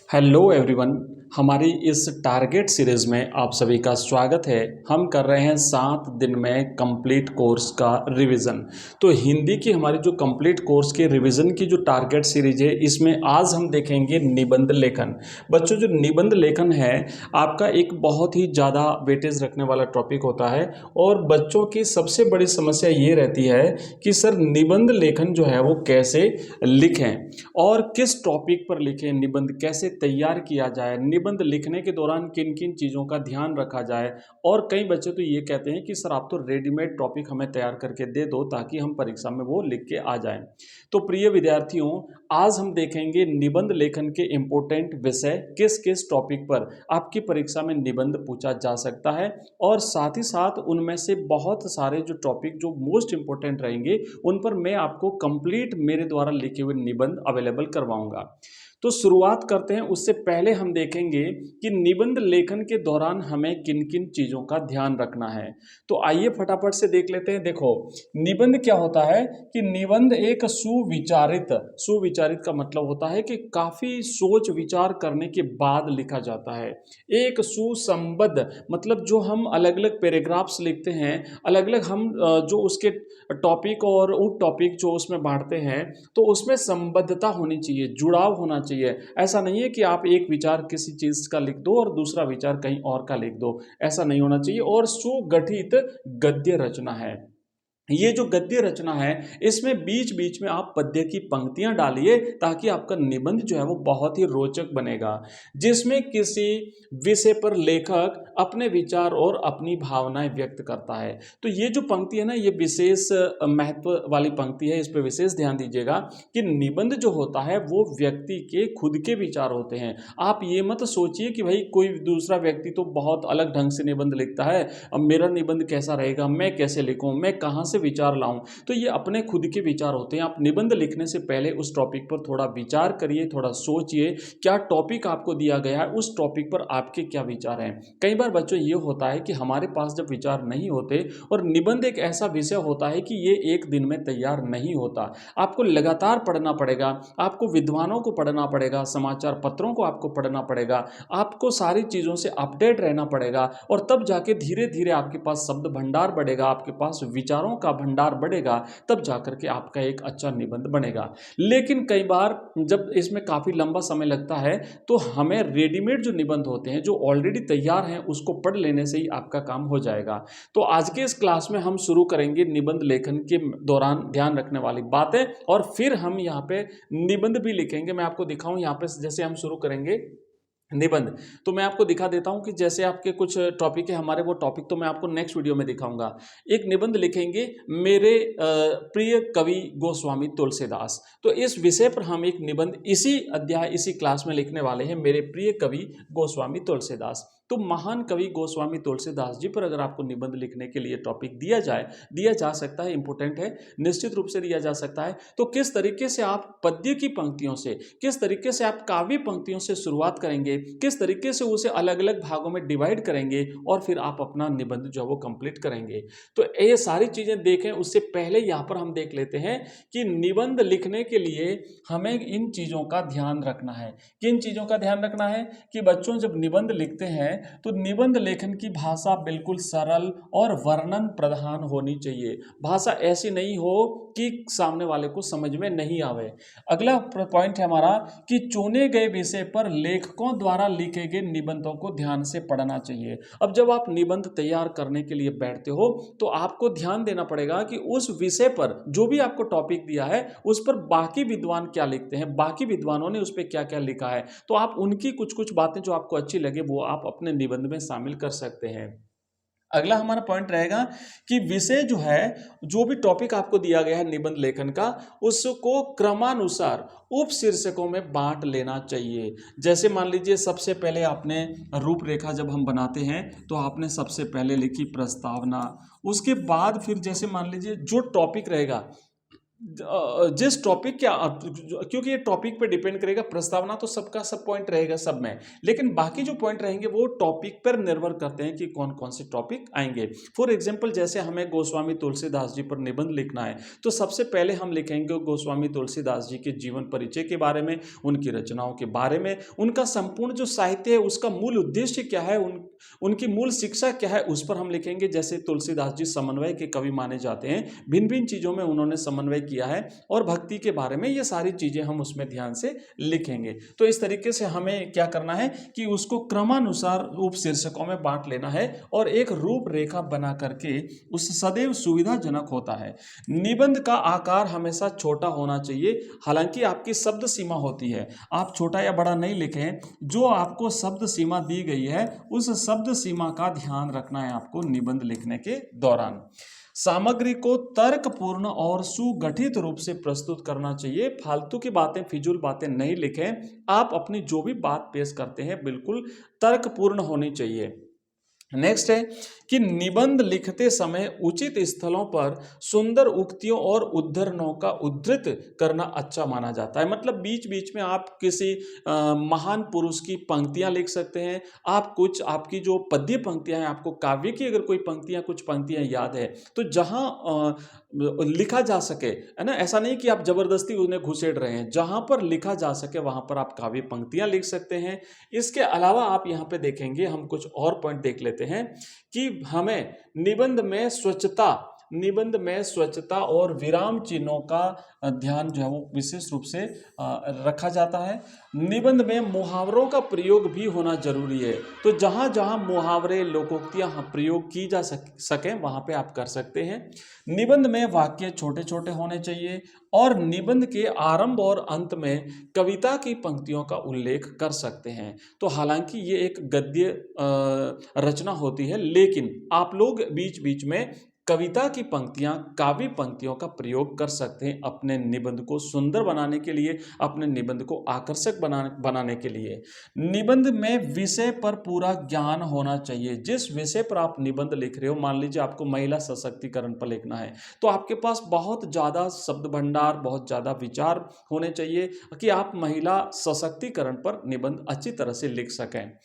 Hello everyone. हमारी इस target series में आप सभी का स्वागत है। हम कर रहे हैं 7 दिन में कंप्लीट कोर्स का रिवीजन। तो हिंदी की हमारी जो कंप्लीट कोर्स के रिवीजन की जो टारगेट सीरीज है, इसमें आज हम देखेंगे निबंध लेखन। बच्चों, जो निबंध लेखन है आपका एक बहुत ही ज़्यादा वेटेज रखने वाला टॉपिक होता है और बच्चों की सबसे बड़ी समस्या ये रहती है कि सर निबंध लेखन जो है वो कैसे लिखें और किस टॉपिक पर लिखें, निबंध कैसे तैयार किया जाए, निबंध लिखने के दौरान किन किन चीज़ों का ध्यान रखा जाए। और कई बच्चे तो ये कहते हैं कि सर आप तो रेडीमेड टॉपिक हमें तैयार करके दे दो ताकि हम परीक्षा में वो लिख के आ जाएं। तो प्रिय विद्यार्थियों, आज हम देखेंगे निबंध लेखन के इम्पोर्टेंट विषय, किस किस टॉपिक पर आपकी परीक्षा में निबंध पूछा जा सकता है और साथ ही साथ उनमें से बहुत सारे जो टॉपिक जो मोस्ट इंपॉर्टेंट रहेंगे उन पर मैं आपको कंप्लीट मेरे द्वारा लिखे हुए निबंध अवेलेबल करवाऊंगा। तो शुरुआत करते हैं। उससे पहले हम देखेंगे कि निबंध लेखन के दौरान हमें किन किन चीज़ों का ध्यान रखना है। तो आइए फटाफट से देख लेते हैं। देखो, निबंध क्या होता है कि निबंध एक सुविचारित, सुविचारित का मतलब होता है कि काफ़ी सोच विचार करने के बाद लिखा जाता है। एक सुसंबद्ध मतलब जो हम अलग अलग पैराग्राफ्स लिखते हैं, अलग अलग हम जो उसके टॉपिक और उप टॉपिक जो उसमें बांटते हैं, तो उसमें संबद्धता होनी चाहिए, जुड़ाव होना चाहिए। ऐसा नहीं है कि आप एक विचार किसी चीज़ का लिख दो और दूसरा विचार कहीं और का लिख दो, ऐसा नहीं होना चाहिए। और सुगठित गद्य रचना है। ये जो गद्य रचना है इसमें बीच बीच में आप पद्य की पंक्तियां डालिए ताकि आपका निबंध जो है वो बहुत ही रोचक बनेगा, जिसमें किसी विषय पर लेखक अपने विचार और अपनी भावनाएं व्यक्त करता है। तो ये जो पंक्ति है ना, ये विशेष महत्व वाली पंक्ति है, इस पर विशेष ध्यान दीजिएगा कि निबंध जो होता है वो व्यक्ति के खुद के विचार होते हैं। आप ये मत सोचिए कि भाई कोई दूसरा व्यक्ति तो बहुत अलग ढंग से निबंध लिखता है, अब मेरा निबंध कैसा रहेगा, मैं कैसे लिखूं, मैं कहां से विचार लाऊं। तो ये अपने खुद के विचार होते हैं। आप निबंध लिखने से पहले उस टॉपिक पर थोड़ा विचार करिए, थोड़ा सोचिए क्या टॉपिक आपको दिया गया है, उस टॉपिक पर आपके क्या विचार हैं। कई बार बच्चों ये होता है कि हमारे पास जब विचार नहीं होते, और निबंध एक ऐसा विषय होता है कि ये एक दिन में तैयार नहीं होता, आपको लगातार पढ़ना पड़ेगा, आपको विद्वानों को पढ़ना पड़ेगा, समाचार पत्रों को आपको पढ़ना पड़ेगा, आपको सारी चीज़ों से अपडेट रहना पड़ेगा और तब जाके धीरे धीरे आपके पास शब्द भंडार बढ़ेगा, आपके पास विचारों का भंडार बढ़ेगा, तब जाकर के आपका एक अच्छा निबंध बनेगा। लेकिन कई बार जब इसमें काफ़ी लंबा समय लगता है तो हमें रेडीमेड जो निबंध होते हैं जो ऑलरेडी तैयार हैं उसको पढ़ लेने से ही आपका काम हो जाएगा। तो आज के इस क्लास में हम शुरू करेंगे निबंध लेखन के दौरान ध्यान रखने वाली बातें और फिर हम यहाँ पे निबंध भी लिखेंगे। मैं आपको दिखाऊं यहाँ पे, जैसे हम शुरू करेंगे निबंध, तो मैं आपको दिखा देता हूं कि जैसे आपके कुछ टॉपिक है हमारे, वो टॉपिक तो मैं आपको नेक्स्ट वीडियो में दिखाऊंगा। एक निबंध लिखेंगे, मेरे प्रिय कवि गोस्वामी तुलसीदास। तो इस विषय पर हम एक निबंध इसी अध्याय इसी क्लास में लिखने वाले हैं, मेरे प्रिय कवि गोस्वामी तुलसीदास। तो महान कवि गोस्वामी तुलसीदास जी पर अगर आपको निबंध लिखने के लिए टॉपिक दिया जा सकता है, इंपॉर्टेंट है, निश्चित रूप से दिया जा सकता है। तो किस तरीके से आप पद्य की पंक्तियों से, किस तरीके से आप काव्य पंक्तियों से शुरुआत करेंगे, किस तरीके से उसे अलग अलग भागों में डिवाइड करेंगे और फिर आप अपना निबंध जो है वो कंप्लीट करेंगे। तो ये सारी चीजें देखें, उससे पहले यहाँ पर हम देख लेते हैं कि निबंध लिखने के लिए हमें इन चीजों का ध्यान रखना है। किन चीजों का ध्यान रखना है कि बच्चों जब निबंध लिखते हैं तो निबंध लेखन की भाषा बिल्कुल सरल और वर्णन प्रधान होनी चाहिए। भाषा ऐसी नहीं हो कि सामने वाले को समझ में नहीं आवे। अगला पॉइंट है हमारा कि चुने गए विषय पर लेखकों द्वारा लिखे गए निबंधों को ध्यान से पढ़ना चाहिए। अब जब आप निबंध तैयार करने के लिए बैठते हो तो आपको ध्यान देना पड़ेगा कि उस विषय पर जो भी आपको टॉपिक दिया है उस पर बाकी विद्वान क्या लिखते हैं, बाकी विद्वानों ने उस पर क्या क्या लिखा है। तो आप उनकी कुछ कुछ बातें जो आपको अच्छी लगे वो आप अपने निबंध में शामिल कर सकते हैं। अगला हमारा पॉइंट रहेगा कि विषय जो है, जो भी टॉपिक आपको दिया गया है निबंध लेखन का, उसको क्रमानुसार उप शीर्षकों में बांट लेना चाहिए। जैसे मान लीजिए सबसे पहले आपने रूपरेखा जब हम बनाते हैं तो आपने सबसे पहले लिखी प्रस्तावना, उसके बाद फिर जैसे मान लीजिए जो टॉपिक रहेगा जिस टॉपिक के क्योंकि ये टॉपिक पे डिपेंड करेगा, प्रस्तावना तो सबका सब पॉइंट रहेगा सब में, लेकिन बाकी जो पॉइंट रहेंगे वो टॉपिक पर निर्भर करते हैं कि कौन कौन से टॉपिक आएंगे। फॉर एग्जांपल जैसे हमें गोस्वामी तुलसीदास जी पर निबंध लिखना है, तो सबसे पहले हम लिखेंगे गोस्वामी तुलसीदास जी के जीवन परिचय के बारे में, उनकी रचनाओं के बारे में, उनका संपूर्ण जो साहित्य है उसका मूल उद्देश्य क्या है, उनकी मूल शिक्षा क्या है, उस पर हम लिखेंगे। जैसे तुलसीदास जी समन्वय के कवि माने जाते हैं, भिन्न भिन्न चीज़ों में उन्होंने समन्वय किया है, और भक्ति के बारे में ये सारी चीज़ें हम उसमें ध्यान से लिखेंगे। तो इस तरीके से हमें क्या करना है कि उसको क्रमानुसार उपशीर्षकों में बांट लेना है और एक रूपरेखा बना करके उस सदैव सुविधाजनक होता है। निबंध का आकार हमेशा छोटा होना चाहिए, हालांकि आपकी शब्द सीमा होती है, आप छोटा या बड़ा नहीं लिखें, जो आपको शब्द सीमा दी गई है उस शब्द सीमा का ध्यान रखना है आपको निबंध लिखने के दौरान। सामग्री को तर्कपूर्ण और सुगठित रूप से प्रस्तुत करना चाहिए, फालतू की बातें, फिजूल बातें नहीं लिखें। आप अपनी जो भी बात पेश करते हैं बिल्कुल तर्कपूर्ण होनी चाहिए। नेक्स्ट है कि निबंध लिखते समय उचित स्थलों पर सुंदर उक्तियों और उद्धरणों का उद्धृत करना अच्छा माना जाता है। मतलब बीच बीच में आप किसी महान पुरुष की पंक्तियां लिख सकते हैं, आप कुछ आपकी जो पद्य पंक्तियां हैं, आपको काव्य की अगर कोई पंक्तियां कुछ पंक्तियां याद है तो जहां लिखा जा सके, है ना, ऐसा नहीं कि आप जबरदस्ती उन्हें घुसेड़ रहे हैं, जहां पर लिखा जा सके वहां पर आप काव्य पंक्तियां लिख सकते हैं। इसके अलावा आप यहाँ पे देखेंगे, हम कुछ और पॉइंट देख लेते हैं कि हमें निबंध में स्वच्छता और विराम चिन्हों का ध्यान जो है वो विशेष रूप से रखा जाता है। निबंध में मुहावरों का प्रयोग भी होना जरूरी है, तो जहां जहां मुहावरे लोकोक्तियां प्रयोग की जा सकें वहां पे आप कर सकते हैं। निबंध में वाक्य छोटे छोटे होने चाहिए और निबंध के आरंभ और अंत में कविता की पंक्तियों का उल्लेख कर सकते हैं। तो हालांकि ये एक गद्य रचना होती है, लेकिन आप लोग बीच बीच में कविता की पंक्तियां, काव्य पंक्तियों का प्रयोग कर सकते हैं अपने निबंध को सुंदर बनाने के लिए, अपने निबंध को आकर्षक बनाने के लिए। निबंध में विषय पर पूरा ज्ञान होना चाहिए। जिस विषय पर आप निबंध लिख रहे हो, मान लीजिए आपको महिला सशक्तिकरण पर लिखना है, तो आपके पास बहुत ज़्यादा शब्द भंडार, बहुत ज़्यादा विचार होने चाहिए कि आप महिला सशक्तिकरण पर निबंध अच्छी तरह से लिख सकें।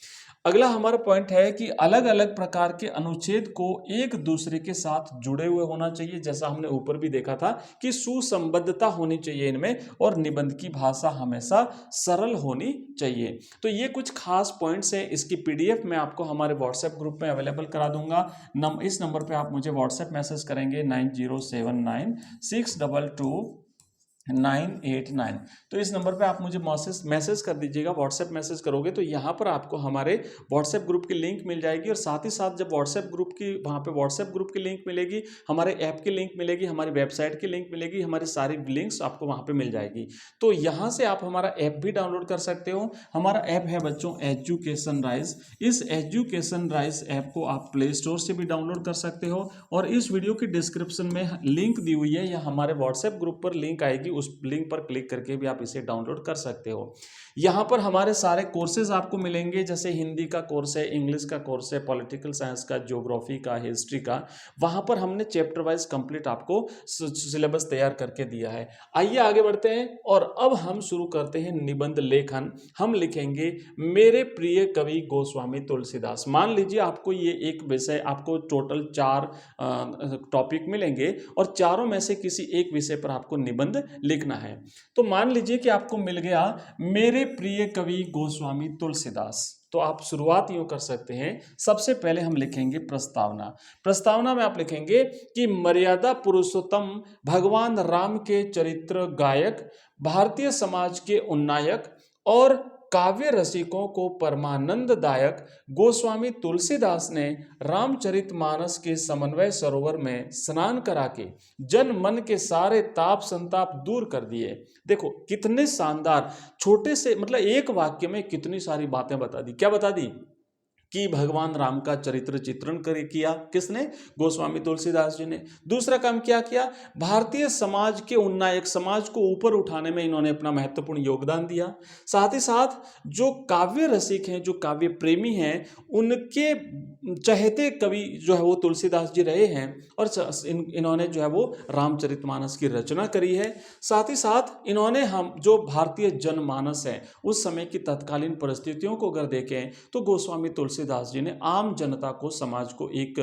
अगला हमारा पॉइंट है कि अलग अलग प्रकार के अनुच्छेद को एक दूसरे के साथ जुड़े हुए होना चाहिए। जैसा हमने ऊपर भी देखा था कि सुसंबद्धता होनी चाहिए इनमें, और निबंध की भाषा हमेशा सरल होनी चाहिए। तो ये कुछ खास पॉइंट्स हैं। इसकी पीडीएफ मैं आपको हमारे व्हाट्सएप ग्रुप में अवेलेबल करा दूंगा। इस नंबर पे आप मुझे व्हाट्सएप मैसेज करेंगे 9079622989। तो इस नंबर पे आप मुझे मैसेज कर दीजिएगा। व्हाट्सएप मैसेज करोगे तो यहाँ पर आपको हमारे व्हाट्सएप ग्रुप की लिंक मिल जाएगी, और साथ ही साथ जब व्हाट्सएप ग्रुप की वहाँ पे व्हाट्सएप ग्रुप की लिंक मिलेगी, हमारे ऐप की लिंक मिलेगी, हमारी वेबसाइट की लिंक मिलेगी, हमारी सारी लिंक्स आपको वहाँ पे मिल जाएगी। तो यहाँ से आप हमारा ऐप भी डाउनलोड कर सकते हो। हमारा ऐप है बच्चों एजुकेशन राइज। इस एजुकेशन राइज ऐप को आप प्ले स्टोर से भी डाउनलोड कर सकते हो, और इस वीडियो की डिस्क्रिप्शन में लिंक दी हुई है, या हमारे व्हाट्सएप ग्रुप पर लिंक आएगी, उस लिंक पर क्लिक करके भी आप इसे डाउनलोड कर सकते हो। यहाँ पर हमारे सारे कोर्सेज आपको मिलेंगे, जैसे हिंदी का कोर्स है, इंग्लिश का कोर्स है, पॉलिटिकल साइंस का, ज्योग्राफी का, हिस्ट्री का। वहाँ पर हमने चैप्टर वाइज कंप्लीट आपको सिलेबस तैयार करके दिया है। आइए आगे बढ़ते हैं, और अब हम शुरू करते हैं निबंध लेखन। हम लिखेंगे मेरे प्रिय कवि गोस्वामी तुलसीदास। मान लीजिए आपको ये एक विषय, आपको टोटल 4 टॉपिक मिलेंगे, और चारों में से किसी एक विषय पर आपको निबंध लिखना है। तो मान लीजिए कि आपको मिल गया मेरे प्रिय कवि गोस्वामी तुलसीदास। तो आप शुरुआत यूं कर सकते हैं, सबसे पहले हम लिखेंगे प्रस्तावना। प्रस्तावना में आप लिखेंगे कि मर्यादा पुरुषोत्तम भगवान राम के चरित्र गायक, भारतीय समाज के उन्नायक और काव्य रसिकों को परमानंददायक गोस्वामी तुलसीदास ने रामचरितमानस के समन्वय सरोवर में स्नान करा के जन मन के सारे ताप संताप दूर कर दिए। देखो कितने शानदार, छोटे से मतलब एक वाक्य में कितनी सारी बातें बता दी। क्या बता दी? कि भगवान राम का चरित्र चित्रण किया। किसने? गोस्वामी तुलसीदास जी ने। दूसरा काम क्या किया? भारतीय समाज के उन्नायक समाज को ऊपर उठाने में इन्होंने अपना महत्वपूर्ण योगदान दिया। साथ ही साथ जो काव्य रसिक हैं, जो काव्य प्रेमी हैं, उनके चहेते कवि जो है वो तुलसीदास जी रहे हैं और इन्होंने जो है वो रामचरितमानस की रचना करी है। साथ ही साथ इन्होंने हम जो भारतीय जनमानस है उस समय की तत्कालीन परिस्थितियों को अगर देखें तो गोस्वामी तुलसीदास जी ने आम जनता को, समाज को एक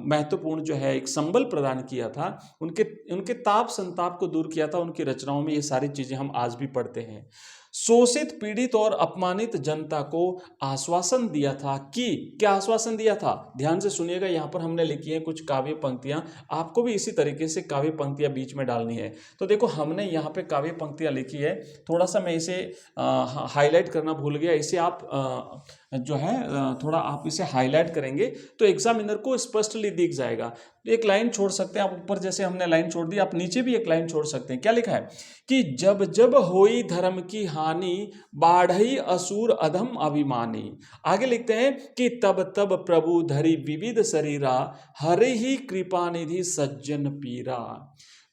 महत्वपूर्ण जो है एक संबल प्रदान किया था, उनके उनके ताप संताप को दूर किया था। उनकी रचनाओं में ये सारी चीजें हम आज भी पढ़ते हैं। शोषित, पीड़ित और अपमानित जनता को आश्वासन दिया था कि, क्या आश्वासन दिया था? ध्यान से सुनिएगा, यहाँ पर हमने लिखी है कुछ काव्य पंक्तियां, आपको भी इसी तरीके से काव्य पंक्तियां बीच में डालनी है। तो देखो हमने यहाँ पे काव्य पंक्तियां लिखी है, थोड़ा सा मैं इसे हाईलाइट करना भूल गया, इसे आप जो है थोड़ा आप इसे हाईलाइट करेंगे तो एग्जामिनर को स्पष्टली दिख जाएगा। एक लाइन छोड़ सकते हैं आप, ऊपर जैसे हमने लाइन छोड़ दी, आप नीचे भी एक लाइन छोड़ सकते हैं। क्या लिखा है कि जब जब होई धर्म की हानि, बाढ़ई असुर अधम अभिमानी। आगे लिखते हैं कि तब तब प्रभु धरि विविध शरीरा, हरि ही कृपा निधि सज्जन पीरा।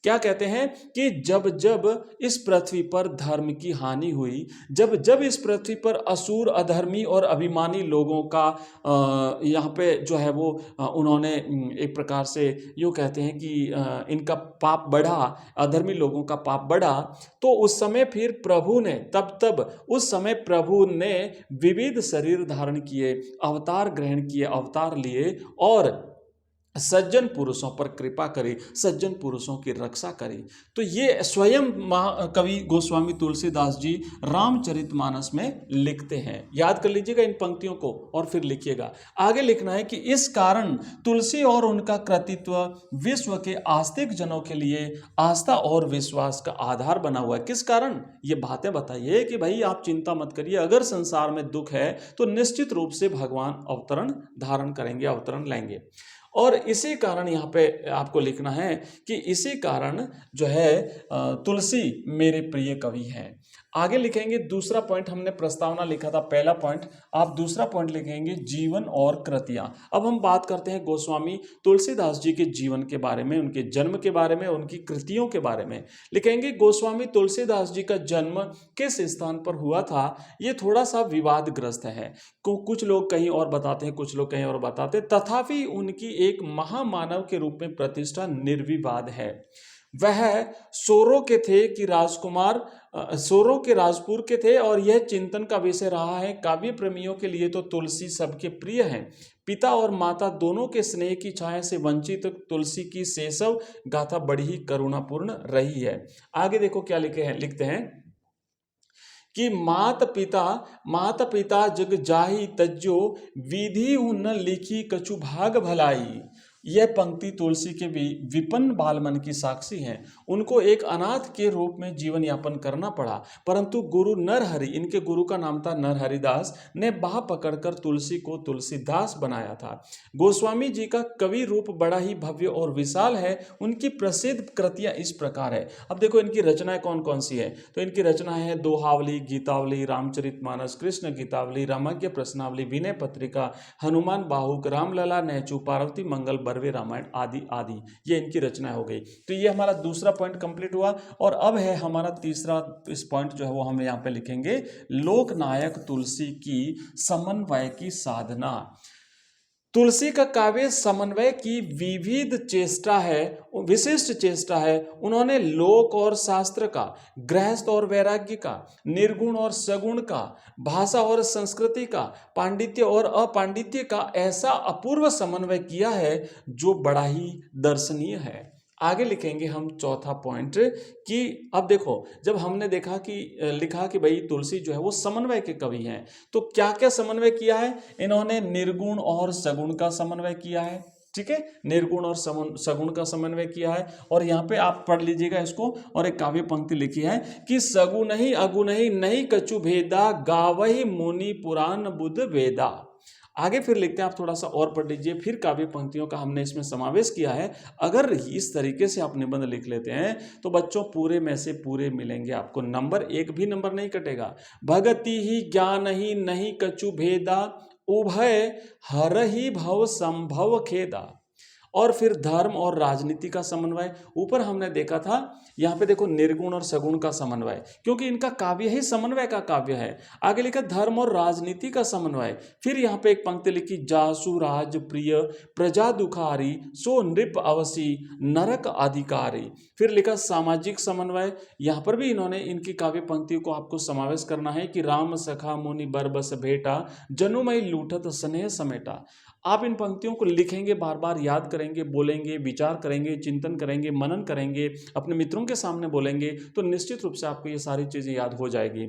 क्या कहते हैं कि जब जब इस पृथ्वी पर धर्म की हानि हुई, जब जब इस पृथ्वी पर असुर, अधर्मी और अभिमानी लोगों का यहाँ पे जो है वो उन्होंने एक प्रकार से यूँ कहते हैं कि इनका पाप बढ़ा, अधर्मी लोगों का पाप बढ़ा, तो उस समय फिर प्रभु ने तब उस समय प्रभु ने विविध शरीर धारण किए, अवतार ग्रहण किए, अवतार लिए और सज्जन पुरुषों पर कृपा करी, सज्जन पुरुषों की रक्षा करी। तो ये स्वयं कवि गोस्वामी तुलसीदास जी रामचरितमानस में लिखते हैं। याद कर लीजिएगा इन पंक्तियों को और फिर लिखिएगा। आगे लिखना है कि इस कारण तुलसी और उनका कृतित्व विश्व के आस्तिक जनों के लिए आस्था और विश्वास का आधार बना हुआ है। किस कारण? ये बातें बताइए कि भाई आप चिंता मत करिए, अगर संसार में दुख है तो निश्चित रूप से भगवान अवतरण धारण करेंगे, अवतरण लेंगे। और इसी कारण यहाँ पे आपको लिखना है कि इसी कारण जो है तुलसी मेरे प्रिय कवि हैं। आगे लिखेंगे दूसरा पॉइंट, हमने प्रस्तावना लिखा था पहला पॉइंट, आप दूसरा पॉइंट लिखेंगे जीवन और कृतियां। अब हम बात करते हैं गोस्वामी तुलसीदास जी के जीवन के बारे में, उनके जन्म के बारे में, उनकी कृतियों के बारे में। लिखेंगे गोस्वामी तुलसीदास जी का जन्म किस स्थान पर हुआ था, ये थोड़ा सा विवादग्रस्त है। कुछ लोग कहीं और बताते हैं, कुछ लोग कहीं और बताते हैं, तथापि उनकी एक महामानव के रूप में प्रतिष्ठा निर्विवाद है। वह सोरों के थे कि राजकुमार, सोरों के राजपुर के थे और यह चिंतन का विषय रहा है। काव्य प्रेमियों के लिए तो तुलसी सबके प्रिय हैं। पिता और माता दोनों के स्नेह की छाया से वंचित तुलसी की शैशव गाथा बड़ी ही करुणापूर्ण रही है। आगे देखो क्या लिखते हैं कि मात पिता जग जाहि तज्जो, विधि न लिखी कछु भाग भलाई। यह पंक्ति तुलसी के विपन्न बालमन की साक्षी है। उनको एक अनाथ के रूप में जीवन यापन करना पड़ा, परंतु गुरु नरहरि, इनके गुरु का नाम था नरहरिदास, ने बाह पकड़कर तुलसी को तुलसीदास बनाया था। गोस्वामी जी का कवि रूप बड़ा ही भव्य और विशाल है। उनकी प्रसिद्ध कृतियां इस प्रकार है। अब देखो इनकी रचनाएं कौन कौन सी है, तो इनकी रचनाएं है दोहावली, गीतावली, रामचरितमानस, कृष्ण गीतावली, रामाज्ञ प्रश्नावली, विनय पत्रिका, हनुमान बाहुक, रामलला, नैचू, पार्वती मंगल, बर्वे रामायण आदि आदि, ये इनकी रचना हो गई। तो ये हमारा दूसरा पॉइंट कंप्लीट हुआ। और अब है हमारा तीसरा इस पॉइंट जो है वो हम यहाँ पे लिखेंगे लोकनायक तुलसी की समन्वय की साधना। तुलसी का काव्य समन्वय की विविध चेष्टा है, विशिष्ट चेष्टा है। उन्होंने लोक और शास्त्र का, गृहस्थ और वैराग्य का, निर्गुण और सगुण का, भाषा और संस्कृति का, पांडित्य और अपांडित्य का ऐसा अपूर्व समन्वय किया है जो बड़ा ही दर्शनीय है। आगे लिखेंगे हम चौथा पॉइंट कि अब देखो जब हमने लिखा कि भाई तुलसी जो है वो समन्वय के कवि हैं, तो क्या क्या समन्वय किया है? इन्होंने निर्गुण और सगुण का समन्वय किया है। ठीक है, निर्गुण और सगुण का समन्वय किया है। और यहाँ पे आप पढ़ लीजिएगा इसको, और एक काव्य पंक्ति लिखी है कि सगुण ही अगुण ही नहीं कछु भेदा, गावहि मुनि पुराण बुध वेदा। आगे फिर लिखते हैं, आप थोड़ा सा और पढ़ लीजिए, फिर काव्य पंक्तियों का हमने इसमें समावेश किया है। अगर इस तरीके से आप निबंध लिख लेते हैं तो बच्चों पूरे में से पूरे मिलेंगे आपको, नंबर एक भी नंबर नहीं कटेगा। भगति ही ज्ञान ही नहीं कछु भेदा, उभय हरहि भव संभव खेदा। और फिर धर्म और राजनीति का समन्वय, ऊपर हमने देखा था यहाँ पे देखो निर्गुण और सगुण का समन्वय, क्योंकि इनका काव्य ही समन्वय का काव्य है। आगे लिखा धर्म और राजनीति का समन्वय। फिर यहाँ पे एक पंक्ति लिखी, जासु राज प्रिय प्रजा दुखारी सो नृप अवसी नरक अधिकारी। फिर लिखा सामाजिक समन्वय, यहाँ पर भी इन्होंने इनकी काव्य पंक्तियों को आपको समावेश करना है कि राम सखा मुनि बरबस भेटा जनुमय लूटत स्नेह समेटा। आप इन पंक्तियों को लिखेंगे, बार बार याद करेंगे, बोलेंगे, विचार करेंगे, चिंतन करेंगे, मनन करेंगे, अपने मित्रों के सामने बोलेंगे, तो निश्चित रूप से आपको ये सारी चीज़ें याद हो जाएगी।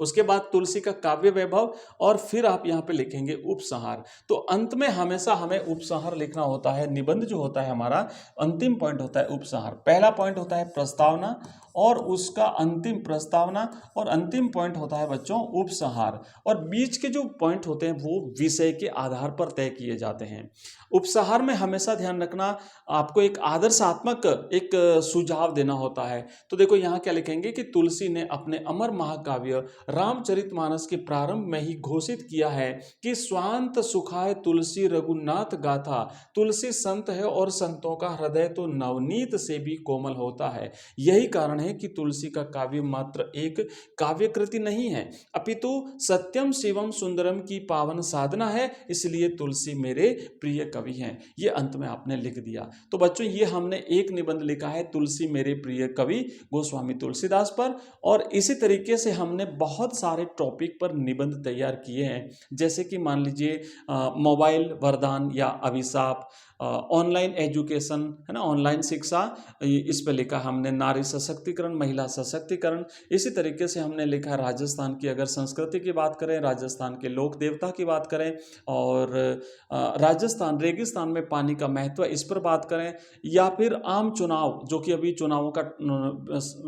उसके बाद तुलसी का काव्य वैभव, और फिर आप यहाँ पे लिखेंगे उपसंहार। तो अंत में हमेशा हमें उपसंहार लिखना होता है। निबंध जो होता है हमारा अंतिम पॉइंट होता है उपसंहार। पहला पॉइंट होता है प्रस्तावना और उसका अंतिम प्रस्तावना, और अंतिम पॉइंट होता है बच्चों उपसंहार, और बीच के जो पॉइंट होते हैं वो विषय के आधार पर तय किए जाते हैं। उपसंहार में हमेशा ध्यान रखना, आपको एक आदर्शात्मक एक सुझाव देना होता है। तो देखो यहाँ क्या लिखेंगे कि तुलसी ने अपने अमर महाकाव्य रामचरितमानस के प्रारंभ में ही घोषित किया है कि स्वांत सुखाय तुलसी रघुनाथ गाथा। तुलसी संत है और संतों का हृदय तो नवनीत से भी कोमल होता है। यही कारण है कि तुलसी का काव्य मात्र एक काव्य कृति नहीं है, अपितु सत्यम शिवम सुंदरम की पावन साधना है। इसलिए तुलसी मेरे प्रिय कवि हैं। ये अंत में आपने लिख दिया। तो बच्चों ये हमने एक निबंध लिखा है तुलसी मेरे प्रिय कवि गोस्वामी तुलसीदास पर, और इसी तरीके से हमने बहुत सारे टॉपिक पर निबंध तैयार किए हैं। जैसे कि मान लीजिए मोबाइल वरदान या अभिशाप, ऑनलाइन एजुकेशन है ना, ऑनलाइन शिक्षा, इस पे लिखा हमने नारी सशक्तिकरण, महिला सशक्तिकरण। इसी तरीके से हमने लिखा राजस्थान की अगर संस्कृति की बात करें, राजस्थान के लोक देवता की बात करें, और राजस्थान रेगिस्तान में पानी का महत्व, इस पर बात करें, या फिर आम चुनाव जो कि अभी चुनावों का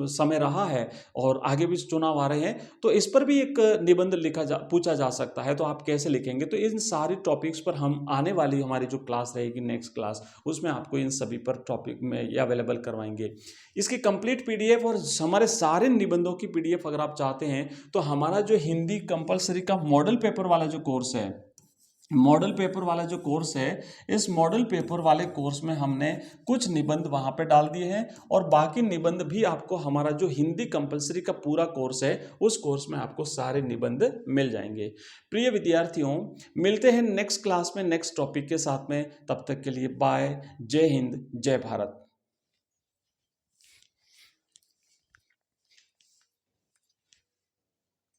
समय रहा है और आगे भी चुनाव आ रहे हैं, तो इस पर भी एक निबंध पूछा जा सकता है। तो आप कैसे लिखेंगे, तो इन सारी टॉपिक्स पर हम आने वाली हमारी जो क्लास रहेगी नेक्स्ट क्लास, उसमें आपको इन सभी पर टॉपिक में ये अवेलेबल करवाएंगे। इसकी कंप्लीट पीडीएफ और हमारे सारे निबंधों की पीडीएफ अगर आप चाहते हैं तो हमारा जो हिंदी कंपलसरी का मॉडल पेपर वाला जो कोर्स है, मॉडल पेपर वाला जो कोर्स है, इस मॉडल पेपर वाले कोर्स में हमने कुछ निबंध वहाँ पे डाल दिए हैं, और बाकी निबंध भी आपको हमारा जो हिंदी कंपलसरी का पूरा कोर्स है उस कोर्स में आपको सारे निबंध मिल जाएंगे। प्रिय विद्यार्थियों, मिलते हैं नेक्स्ट क्लास में नेक्स्ट टॉपिक के साथ में। तब तक के लिए बाय। जय हिंद, जय भारत।